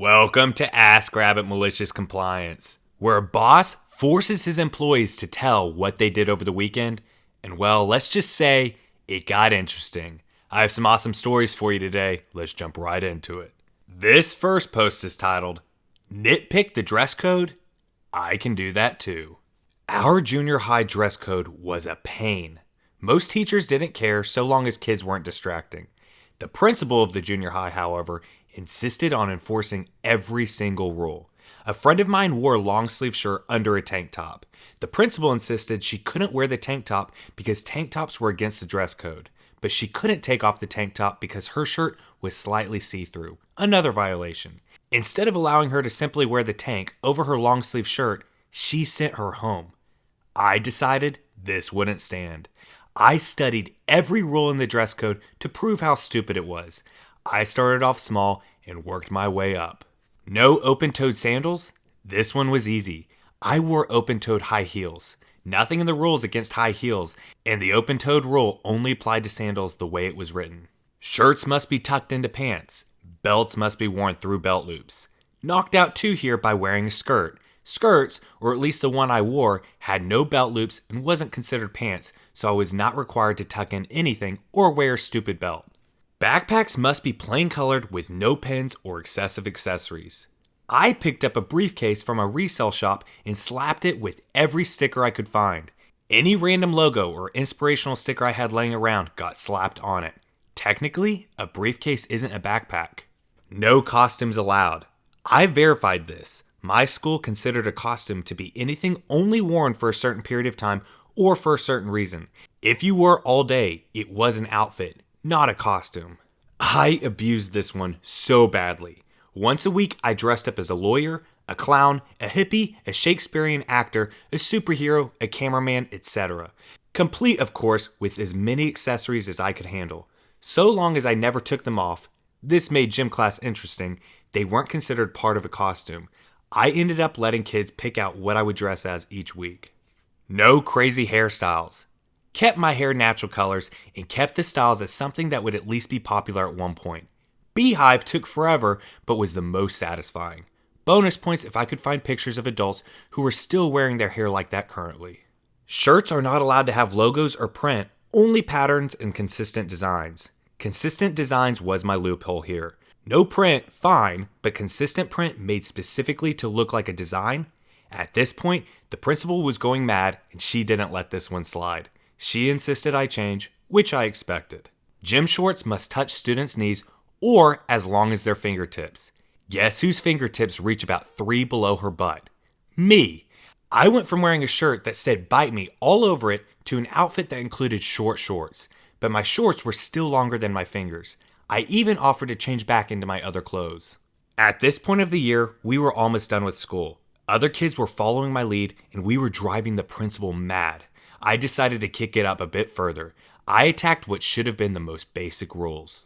Welcome to Ask Rabbit Malicious Compliance, where a boss forces his employees to tell what they did over the weekend, and well, let's just say it got interesting. I have some awesome stories for you today. Let's jump right into it. This first post is titled, Nitpick the Dress Code? I can do that too. Our junior high dress code was a pain. Most teachers didn't care so long as kids weren't distracting. The principal of the junior high, however, insisted on enforcing every single rule. A friend of mine wore a long sleeve shirt under a tank top. The principal insisted she couldn't wear the tank top because tank tops were against the dress code, but she couldn't take off the tank top because her shirt was slightly see-through. Another violation. Instead of allowing her to simply wear the tank over her long sleeve shirt, she sent her home. I decided this wouldn't stand. I studied every rule in the dress code to prove how stupid it was. I started off small and worked my way up. No open-toed sandals? This one was easy. I wore open-toed high heels. Nothing in the rules against high heels, and the open-toed rule only applied to sandals the way it was written. Shirts must be tucked into pants. Belts must be worn through belt loops. Knocked out two here by wearing a skirt. Skirts, or at least the one I wore, had no belt loops and wasn't considered pants, so I was not required to tuck in anything or wear a stupid belt. Backpacks must be plain colored with no pins or excessive accessories. I picked up a briefcase from a resale shop and slapped it with every sticker I could find. Any random logo or inspirational sticker I had laying around got slapped on it. Technically, a briefcase isn't a backpack. No costumes allowed. I verified this. My school considered a costume to be anything only worn for a certain period of time or for a certain reason. If you wore all day, it was an outfit, not a costume. I abused this one so badly. Once a week, I dressed up as a lawyer, a clown, a hippie, a Shakespearean actor, a superhero, a cameraman, etc. Complete, of course, with as many accessories as I could handle. So long as I never took them off, this made gym class interesting, they weren't considered part of a costume. I ended up letting kids pick out what I would dress as each week. No crazy hairstyles. Kept my hair natural colors and kept the styles as something that would at least be popular at one point. Beehive took forever, but was the most satisfying. Bonus points if I could find pictures of adults who were still wearing their hair like that currently. Shirts are not allowed to have logos or print, only patterns and consistent designs. Consistent designs was my loophole here. No print, fine, but consistent print made specifically to look like a design? At this point, the principal was going mad and she didn't let this one slide. She insisted I change, which I expected. Gym shorts must touch students' knees or as long as their fingertips. Guess whose fingertips reach about 3 below her butt? Me. I went from wearing a shirt that said "bite me" all over it to an outfit that included short shorts, but my shorts were still longer than my fingers. I even offered to change back into my other clothes. At this point of the year, we were almost done with school. Other kids were following my lead and we were driving the principal mad. I decided to kick it up a bit further. I attacked what should have been the most basic rules.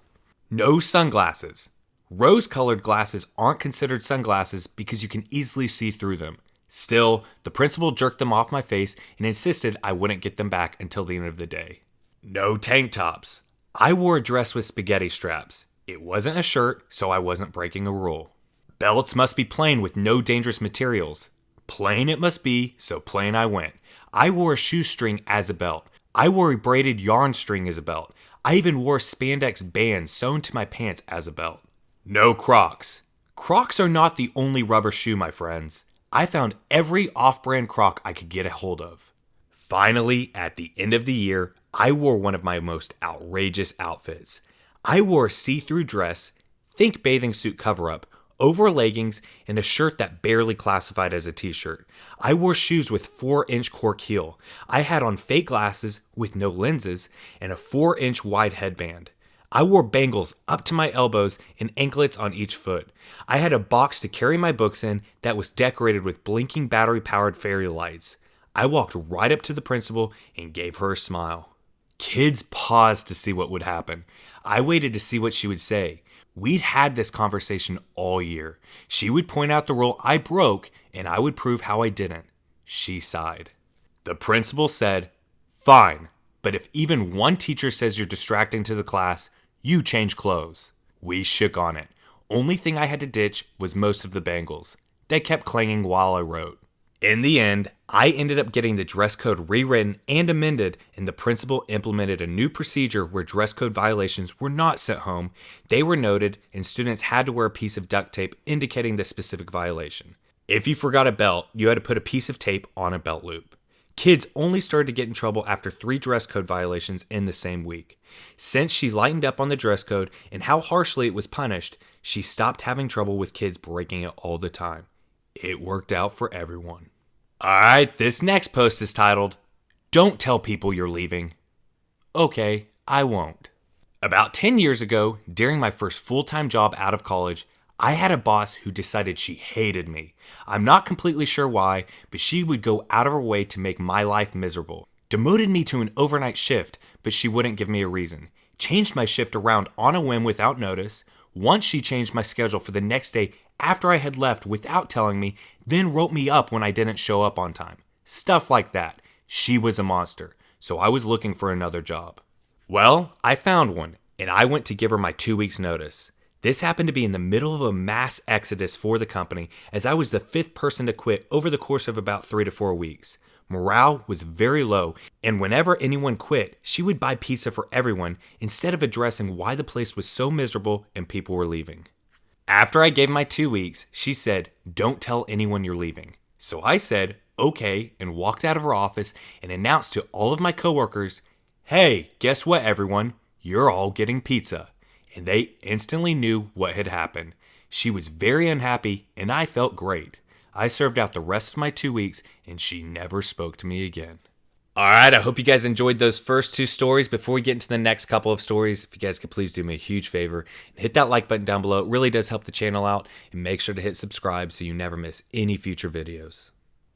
No sunglasses. Rose-colored glasses aren't considered sunglasses because you can easily see through them. Still, the principal jerked them off my face and insisted I wouldn't get them back until the end of the day. No tank tops. I wore a dress with spaghetti straps. It wasn't a shirt, so I wasn't breaking a rule. Belts must be plain with no dangerous materials. Plain it must be, so plain I went. I wore a shoestring as a belt. I wore a braided yarn string as a belt. I even wore a spandex band sewn to my pants as a belt. No Crocs. Crocs are not the only rubber shoe, my friends. I found every off-brand Croc I could get a hold of. Finally, at the end of the year, I wore one of my most outrageous outfits. I wore a see-through dress, think bathing suit cover-up, over leggings, and a shirt that barely classified as a t-shirt. I wore shoes with 4-inch cork heel. I had on fake glasses with no lenses and a 4-inch wide headband. I wore bangles up to my elbows and anklets on each foot. I had a box to carry my books in that was decorated with blinking battery-powered fairy lights. I walked right up to the principal and gave her a smile. Kids paused to see what would happen. I waited to see what she would say. We'd had this conversation all year. She would point out the rule I broke, and I would prove how I didn't. She sighed. The principal said, "Fine, but if even one teacher says you're distracting to the class, you change clothes." We shook on it. Only thing I had to ditch was most of the bangles. They kept clanging while I wrote. In the end, I ended up getting the dress code rewritten and amended, and the principal implemented a new procedure where dress code violations were not sent home, they were noted, and students had to wear a piece of duct tape indicating the specific violation. If you forgot a belt, you had to put a piece of tape on a belt loop. Kids only started to get in trouble after 3 dress code violations in the same week. Since she lightened up on the dress code and how harshly it was punished, she stopped having trouble with kids breaking it all the time. It worked out for everyone. Alright, this next post is titled, "Don't Tell People You're Leaving." Okay, I won't. About 10 years ago, during my first full-time job out of college, I had a boss who decided she hated me. I'm not completely sure why, but she would go out of her way to make my life miserable. Demoted me to an overnight shift, but she wouldn't give me a reason. Changed my shift around on a whim without notice. Once she changed my schedule for the next day after I had left without telling me, then wrote me up when I didn't show up on time. Stuff like that. She was a monster, so I was looking for another job. Well, I found one, and I went to give her my 2 weeks notice. This happened to be in the middle of a mass exodus for the company, as I was the 5th person to quit over the course of about 3 to 4 weeks. Morale was very low, and whenever anyone quit, she would buy pizza for everyone instead of addressing why the place was so miserable and people were leaving. After I gave my 2 weeks, she said, "Don't tell anyone you're leaving." So I said, okay, and walked out of her office and announced to all of my coworkers, "Hey, guess what everyone? You're all getting pizza." And they instantly knew what had happened. She was very unhappy, and I felt great. I served out the rest of my 2 weeks, and she never spoke to me again. Alright, I hope you guys enjoyed those first 2 stories. Before we get into the next couple of stories, if you guys could please do me a huge favor and hit that like button down below. It really does help the channel out, and make sure to hit subscribe so you never miss any future videos.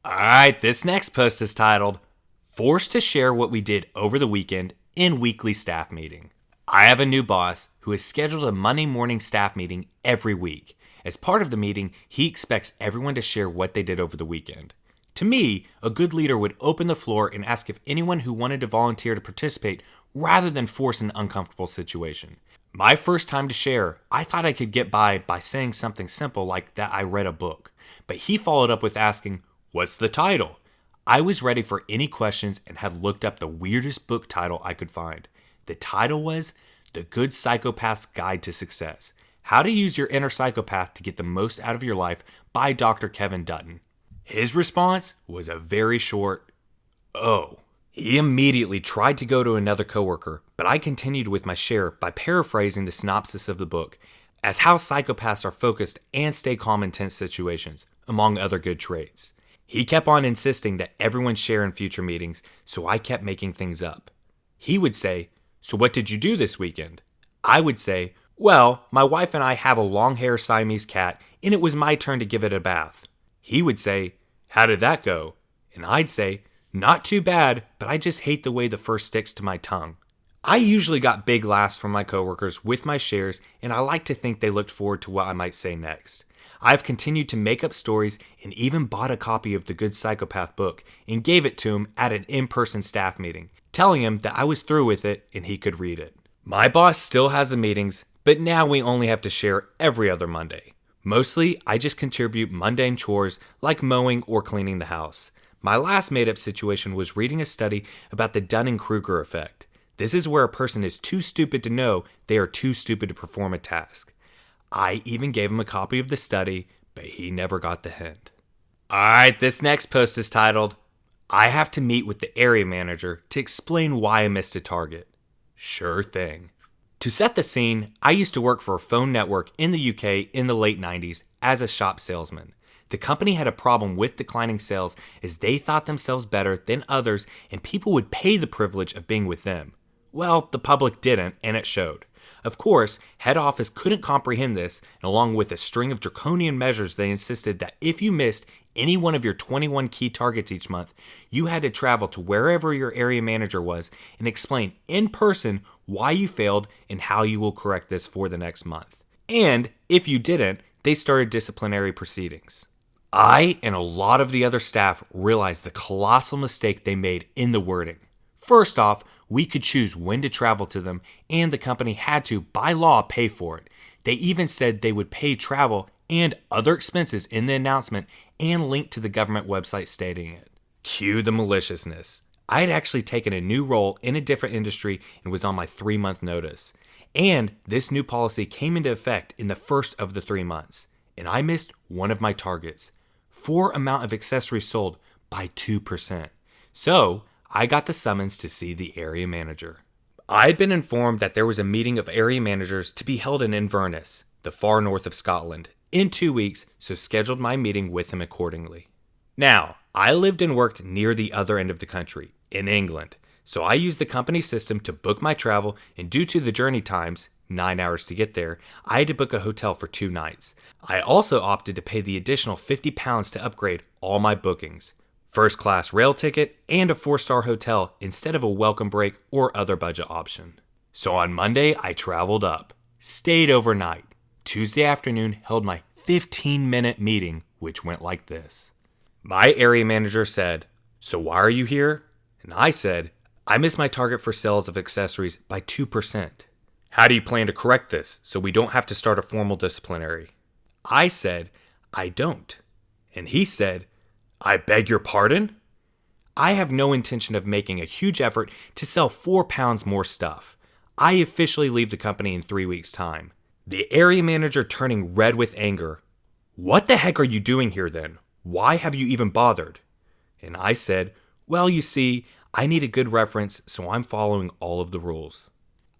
Alright, this next post is titled, "Forced to Share What We Did Over the Weekend in Weekly Staff Meeting." I have a new boss who has scheduled a Monday morning staff meeting every week. As part of the meeting, he expects everyone to share what they did over the weekend. To me, a good leader would open the floor and ask if anyone who wanted to volunteer to participate rather than force an uncomfortable situation. My first time to share, I thought I could get by saying something simple like that I read a book. But he followed up with asking, "What's the title?" I was ready for any questions and had looked up the weirdest book title I could find. The title was The Good Psychopath's Guide to Success: How to Use Your Inner Psychopath to Get the Most Out of Your Life by Dr. Kevin Dutton. His response was a very short, "Oh." He immediately tried to go to another coworker, but I continued with my share by paraphrasing the synopsis of the book as how psychopaths are focused and stay calm in tense situations, among other good traits. He kept on insisting that everyone share in future meetings, so I kept making things up. He would say, "So what did you do this weekend?" I would say, "Well, my wife and I have a long-haired Siamese cat, and it was my turn to give it a bath." He would say, "How did that go?" And I'd say, "Not too bad, but I just hate the way the fur sticks to my tongue." I usually got big laughs from my coworkers with my shares, and I like to think they looked forward to what I might say next. I've continued to make up stories and even bought a copy of the Good Psychopath book and gave it to him at an in-person staff meeting, telling him that I was through with it and he could read it. My boss still has the meetings, but now we only have to share every other Monday. Mostly, I just contribute mundane chores like mowing or cleaning the house. My last made-up situation was reading a study about the Dunning-Kruger effect. This is where a person is too stupid to know they are too stupid to perform a task. I even gave him a copy of the study, but he never got the hint. Alright, this next post is titled, "I have to meet with the area manager to explain why I missed a target." Sure thing. To set the scene, I used to work for a phone network in the UK in the late 90s as a shop salesman. The company had a problem with declining sales as they thought themselves better than others and people would pay the privilege of being with them. Well, the public didn't, and it showed. Of course, head office couldn't comprehend this, and along with a string of draconian measures, they insisted that if you missed any one of your 21 key targets each month, you had to travel to wherever your area manager was and explain in person why you failed and how you will correct this for the next month. And if you didn't, they started disciplinary proceedings. I and a lot of the other staff realized the colossal mistake they made in the wording. First off, we could choose when to travel to them, and the company had to, by law, pay for it. They even said they would pay travel and other expenses in the announcement and link to the government website stating it. Cue the maliciousness. I had actually taken a new role in a different industry and was on my 3-month notice. And this new policy came into effect in the first of the 3 months. And I missed one of my targets. For amount of accessories sold by 2%. So I got the summons to see the area manager. I had been informed that there was a meeting of area managers to be held in Inverness, the far north of Scotland, in 2 weeks, so scheduled my meeting with him accordingly. Now, I lived and worked near the other end of the country, in England, so I used the company system to book my travel, and due to the journey times, 9 hours to get there, I had to book a hotel for 2 nights. I also opted to pay the additional £50 to upgrade all my bookings. First class rail ticket and a 4-star hotel instead of a welcome break or other budget option. So on Monday, I traveled up, stayed overnight. Tuesday afternoon, held my 15-minute meeting, which went like this. My area manager said, "So why are you here?" And I said, "I missed my target for sales of accessories by 2%. How do you plan to correct this so we don't have to start a formal disciplinary?" I said, "I don't." And he said, "I beg your pardon?" I have no intention of making a huge effort to sell 4 pounds more stuff. I officially leave the company in 3 weeks' time. The area manager turning red with anger. "What the heck are you doing here then? Why have you even bothered?" And I said, "Well, you see, I need a good reference, so I'm following all of the rules."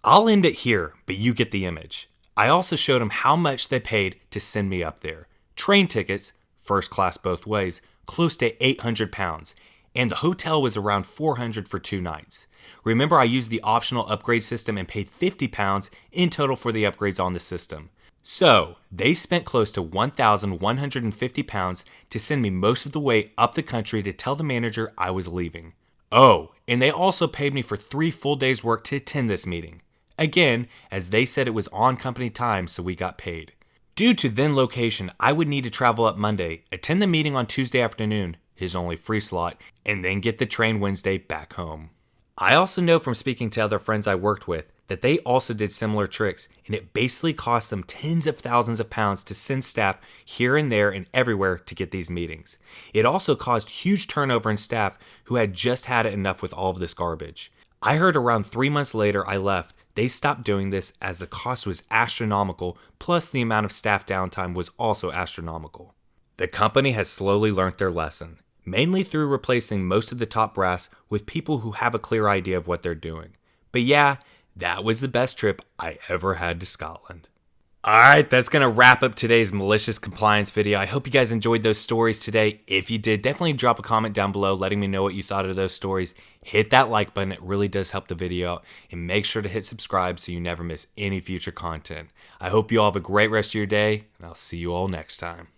I'll end it here, but you get the image. I also showed him how much they paid to send me up there. Train tickets, first class both ways, close to £800, and the hotel was around $400 for 2 nights. Remember, I used the optional upgrade system and paid £50 in total for the upgrades on the system. So, they spent close to £1,150 to send me most of the way up the country to tell the manager I was leaving. Oh, and they also paid me for 3 full days' work to attend this meeting. Again, as they said it was on company time, so we got paid. Due to then location, I would need to travel up Monday, attend the meeting on Tuesday afternoon, his only free slot, and then get the train Wednesday back home. I also know from speaking to other friends I worked with that they also did similar tricks, and it basically cost them tens of thousands of pounds to send staff here and there and everywhere to get these meetings. It also caused huge turnover in staff who had just had it enough with all of this garbage. I heard around 3 months later I left, they stopped doing this as the cost was astronomical, plus the amount of staff downtime was also astronomical. The company has slowly learned their lesson, mainly through replacing most of the top brass with people who have a clear idea of what they're doing. But yeah, that was the best trip I ever had to Scotland. Alright, that's going to wrap up today's malicious compliance video. I hope you guys enjoyed those stories today. If you did, definitely drop a comment down below letting me know what you thought of those stories. Hit that like button, it really does help the video out. And make sure to hit subscribe so you never miss any future content. I hope you all have a great rest of your day, and I'll see you all next time.